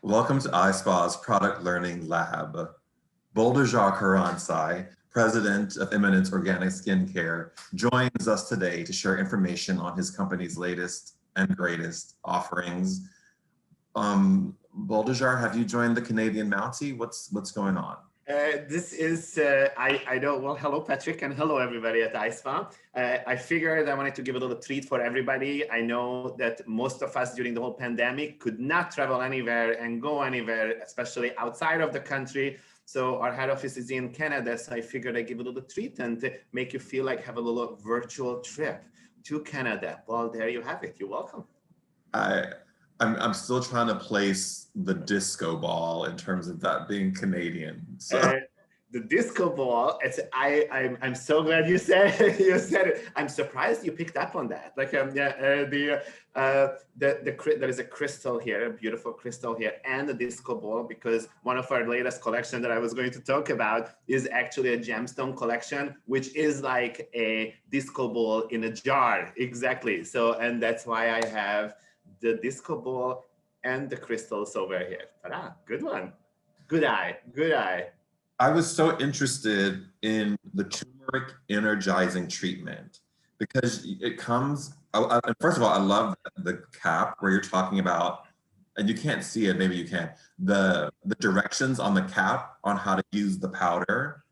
Welcome to ISPA's Product Learning Lab. Boldijarre Koronczay, President of Eminence Organic Skin Care, joins us today to share information on his company's latest and greatest offerings. Boldijarre, have you joined the Canadian Mountie? What's going on? This is, I know, well, hello, Patrick, and hello, everybody at ISPA. I figured I wanted to give a little treat for everybody. I know that most of us during the whole pandemic could not travel anywhere and go anywhere, especially outside of the country. So our head office is in Canada, so I figured I'd give a little treat and make you feel like have a little virtual trip to Canada. Well, there you have it. You're welcome. I'm still trying to place the disco ball in terms of that being Canadian. So. The disco ball. I'm so glad you said it. I'm surprised you picked up on that. Like there is a crystal here, a beautiful crystal here, and a disco ball, because one of our latest collection that I was going to talk about is actually a Gemstone Collection, which is like a disco ball in a jar. Exactly. So, and that's why I have the disco ball and the crystals over here. Ta-da, good one. Good eye, good eye. I was so interested in the Turmeric Energizing Treatment because it comes, first of all, I love the cap where you're talking about, and you can't see it, maybe you can, the directions on the cap on how to use the powder,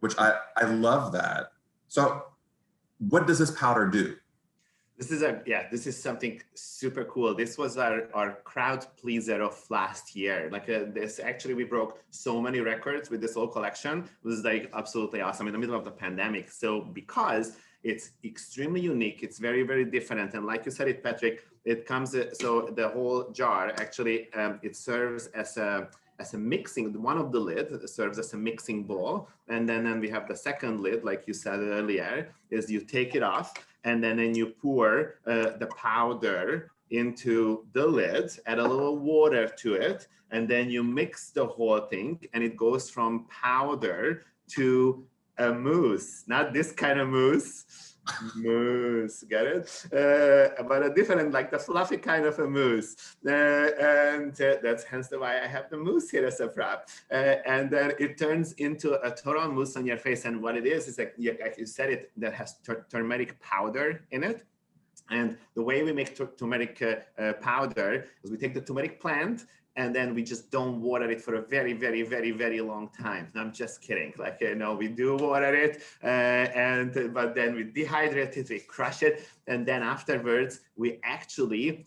which I love that. So what does this powder do? This is something super cool. This was our crowd pleaser of last year. Like this, actually, we broke so many records with this whole collection. It was like absolutely awesome in the middle of the pandemic. So because it's extremely unique, it's very, very different. And like you said it, Patrick, it comes, so the whole jar actually, it serves as a mixing, one of the lid serves as a mixing bowl. And then we have the second lid, like you said earlier, is you take it off and then you pour the powder into the lid, add a little water to it, and then you mix the whole thing, and it goes from powder to a mousse, not this kind of mousse, mousse, get it? But a different, like the fluffy kind of a mousse. And that's hence why I have the mousse here as a prop. And then it turns into a total mousse on your face. And what it is like you said it, that has turmeric powder in it. And the way we make turmeric powder is we take the turmeric plant, and then we just don't water it for a very, very, very, very long time. No, I'm just kidding. Like, we do water it, but then we dehydrate it, we crush it, and then afterwards we actually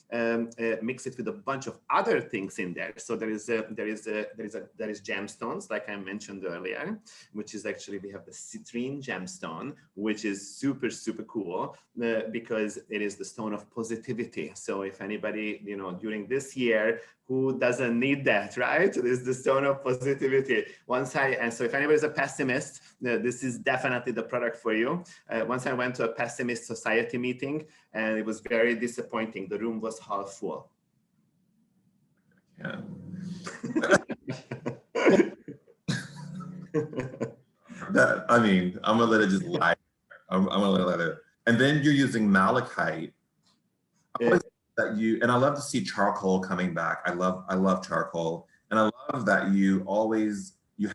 mix it with a bunch of other things in there. So there is gemstones, like I mentioned earlier, which is actually, we have the citrine gemstone, which is super, super cool because it is the stone of positivity. So if anybody, during this year, who doesn't need that, right? It is the stone of positivity. And so if anybody's a pessimist, this is definitely the product for you. Once I went to a pessimist society meeting, and it was very disappointing. The room was half full. Yeah. I'm gonna let it just lie. I'm gonna let it. And then you're using malachite. And I love to see charcoal coming back. I love charcoal, and I love that you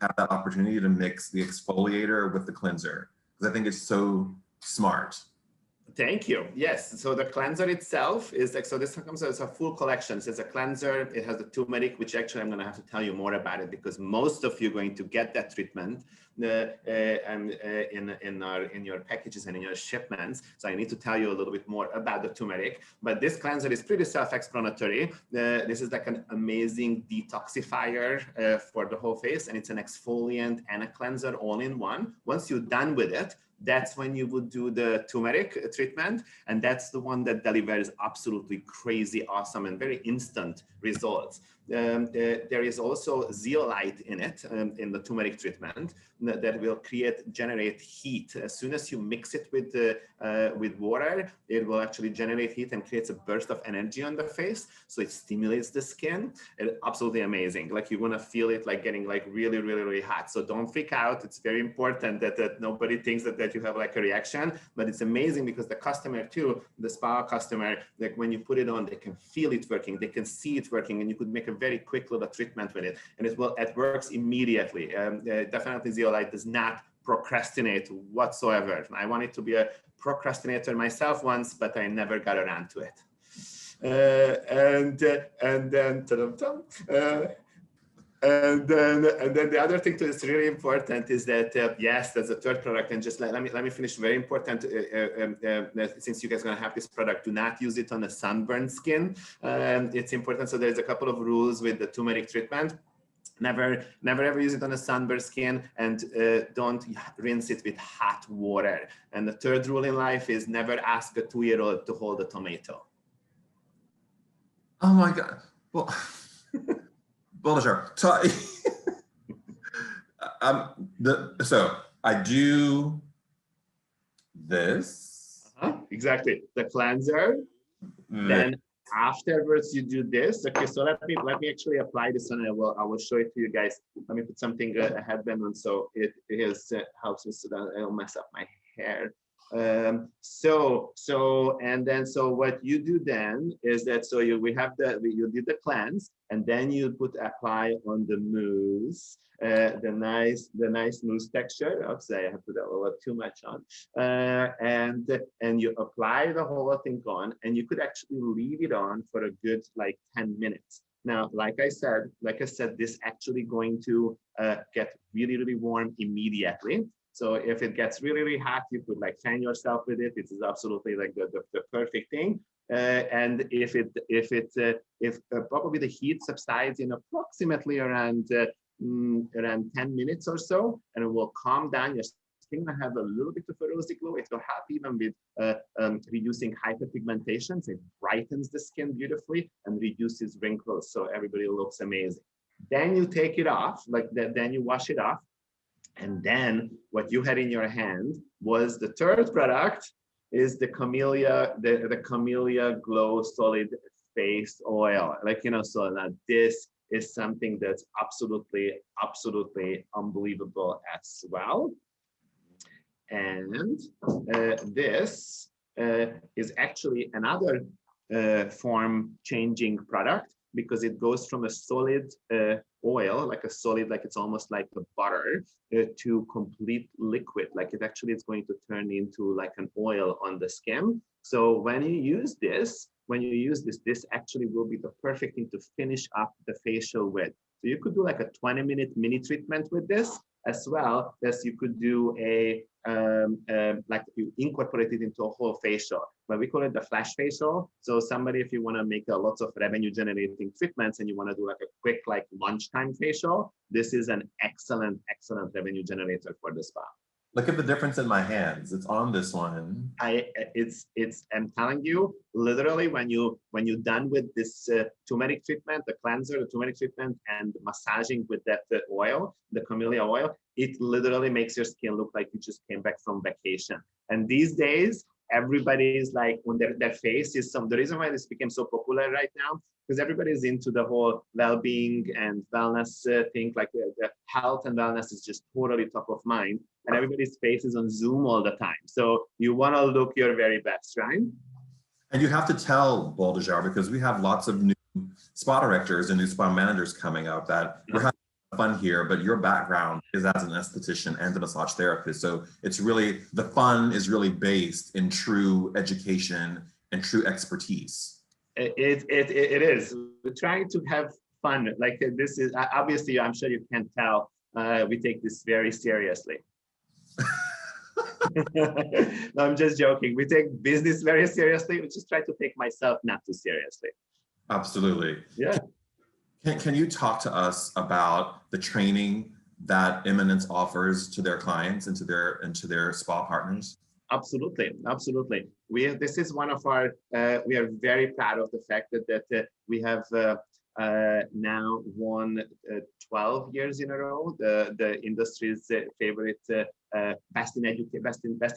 have that opportunity to mix the exfoliator with the cleanser, because I think it's so smart. Thank you. Yes. So the cleanser itself is like, so this comes as a full collection. So it's a cleanser. It has the turmeric, which actually I'm going to have to tell you more about it, because most of you are going to get that treatment in your packages and in your shipments. So I need to tell you a little bit more about the turmeric. But this cleanser is pretty self-explanatory. This is like an amazing detoxifier for the whole face, and it's an exfoliant and a cleanser all in one. Once you're done with it, that's when you would do the turmeric treatment. And that's the one that delivers absolutely crazy, awesome, and very instant results. There is also zeolite in it, in the turmeric treatment, that will generate heat. As soon as you mix it with water, it will actually generate heat and creates a burst of energy on the face. So it stimulates the skin. It's absolutely amazing. Like, you want to feel it like getting like really, really, really hot. So don't freak out. It's very important that nobody thinks that you have like a reaction, but it's amazing because the customer too, the spa customer, like when you put it on, they can feel it working, they can see it working, and you could make a a very quick little treatment with it, and it works immediately. Definitely zeolite does not procrastinate whatsoever. I wanted to be a procrastinator myself once, but I never got around to it. And then the other thing that's really important is that yes, there's a third product, and just let me finish. Very important, since you guys are going to have this product, do not use it on a sunburned skin. It's important. So there's a couple of rules with the turmeric treatment. Never ever use it on a sunburned skin, and don't rinse it with hot water. And the third rule in life is never ask a 2-year-old to hold a tomato. Oh my God. Well, Boldijarre. So I do this. Exactly. The cleanser. Then afterwards you do this. Okay, so let me actually apply this and I will show it to you guys. Let me put something a headband on so it helps me so that I don't mess up my hair. So what you do then is that you did the cleanse, and then you apply on the mousse, the nice mousse texture. Oops, I have put a little too much on, and you apply the whole thing on, and you could actually leave it on for a good like 10 minutes. Now, like I said, this actually going to get really, really warm immediately. So if it gets really, really hot, you could like fan yourself with it. It is absolutely like the perfect thing. And if probably the heat subsides in approximately around 10 minutes or so, and it will calm down, your skin will have a little bit of a rosy glow. It will help even with reducing hyperpigmentation. So it brightens the skin beautifully and reduces wrinkles, so everybody looks amazing. Then you take it off, then you wash it off. And then what you had in your hand was the third product, is the Camellia, the Camellia Glow Solid Face Oil. So now this is something that's absolutely unbelievable as well. And this is actually another form changing product, because it goes from a solid oil, like it's almost like a butter, to complete liquid. Like it actually is going to turn into like an oil on the skin. So when you use this, this actually will be the perfect thing to finish up the facial with. So you could do like a 20-minute mini treatment with this, as well as you could do like you incorporate it into a whole facial. But we call it the flash facial. So somebody, if you want to make lots of revenue generating treatments and you want to do like a quick like lunchtime facial, this is an excellent revenue generator for the spa. Look at the difference in my hands. It's on this one. I'm telling you, literally, when you're done with this turmeric treatment, the cleanser, the turmeric treatment, and massaging with that oil, the Camellia oil, it literally makes your skin look like you just came back from vacation. And these days, everybody is like, on their face is the reason why this became so popular right now, because everybody is into the whole well-being and wellness thing. Like the health and wellness is just totally top of mind, and everybody's face is on Zoom all the time. So you want to look your very best, right? And you have to tell, Boldijarre, because we have lots of new spa directors and new spa managers coming up that we're having fun here, but your background is as an esthetician and a massage therapist. So it's really, the fun is really based in true education and true expertise. It is. We're trying to have fun. Like this is, obviously, I'm sure you can tell, we take this very seriously. No, I'm just joking. We take business very seriously. We just try to take myself not too seriously. Absolutely. Yeah. Can you talk to us about the training that Eminence offers to their clients and to their spa partners? Absolutely. This is one of our. We are very proud of the fact that we have now won 12 years in a row the industry's favorite best in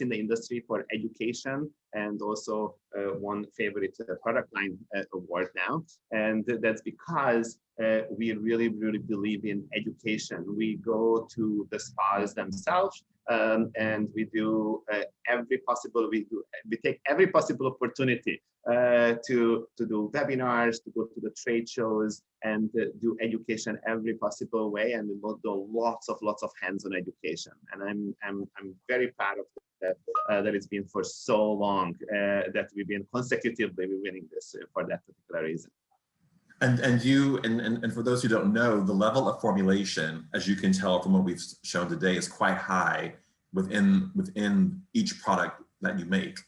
the industry for education, and also one favorite product line award now. And that's because we really believe in education. We go to the spas themselves and we do we take every possible opportunity to do webinars, to go to the trade shows, and do education every possible way, and we will do lots of hands-on education. And I'm very proud of that it's been for so long that we've been consecutively winning this for that particular reason. And for those who don't know, the level of formulation, as you can tell from what we've shown today, is quite high within each product that you make.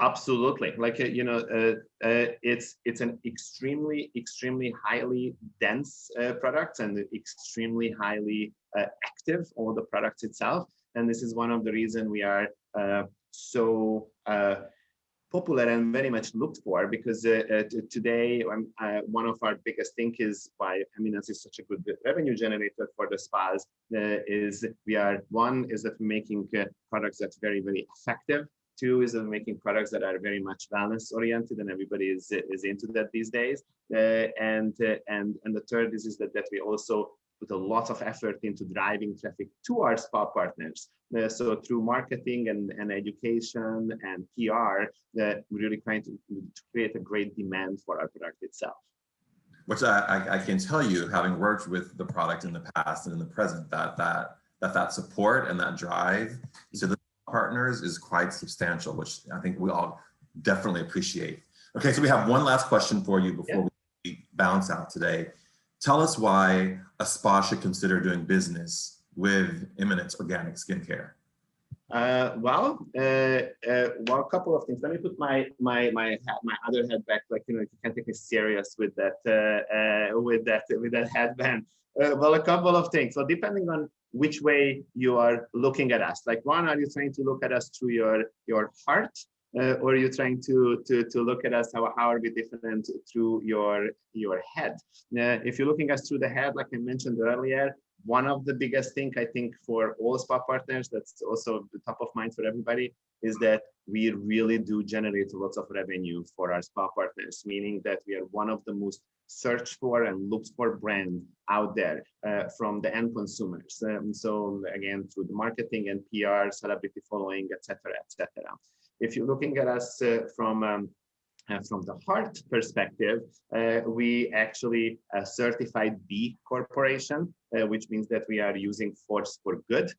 Absolutely, like it's an extremely highly dense product, and extremely highly active on the product itself. And this is one of the reasons we are so popular and very much looked for, because today one of our biggest things is why Eminence is such a good revenue generator for the spas is that we're making products that's very effective. Two is that we're making products that are very much balance oriented, and everybody is into that these days. And the third is that we also put a lot of effort into driving traffic to our spa partners. So through marketing and education and PR, we're really trying to create a great demand for our product itself. Which I can tell you, having worked with the product in the past and in the present, that support and that drive to the partners is quite substantial, which I think we all definitely appreciate. Okay, so we have one last question for you before we bounce out today. Tell us why a spa should consider doing business with Eminence Organic Skin Care. Well, a couple of things. Let me put my other head back. Like, you can't take me serious with that headband. Well, a couple of things. So depending on which way you are looking at us, like one, are you trying to look at us through your heart? Or are you trying to look at us, how are we different through your head? If you're looking at us through the head, like I mentioned earlier, one of the biggest things I think for all spa partners, that's also the top of mind for everybody, is that we really do generate lots of revenue for our spa partners, meaning that we are one of the most searched for and looked for brand out there from the end consumers. So again, through the marketing and PR, celebrity following, etc., etc. If you're looking at us from the heart perspective, we actually certified B Corporation, which means that we are using force for good.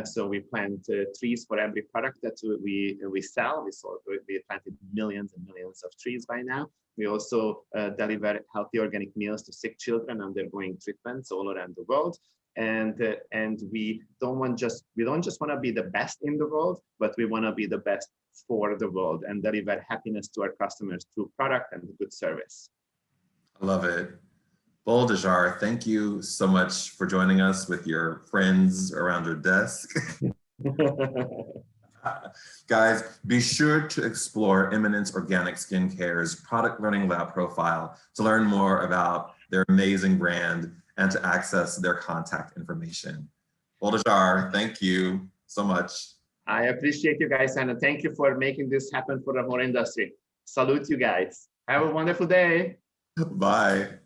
So we plant trees for every product that we sell. We planted millions and millions of trees by now. We also deliver healthy organic meals to sick children undergoing treatments all around the world. And we don't just want to be the best in the world, but we want to be the best for the world and deliver happiness to our customers through product and good service. I love it. Boldijarre, thank you so much for joining us with your friends around your desk. Guys, be sure to explore Eminence Organic Skin Care's product learning lab profile to learn more about their amazing brand and to access their contact information. Boldijarre, thank you so much. I appreciate you guys, and thank you for making this happen for the whole industry. Salute you guys. Have a wonderful day. Bye.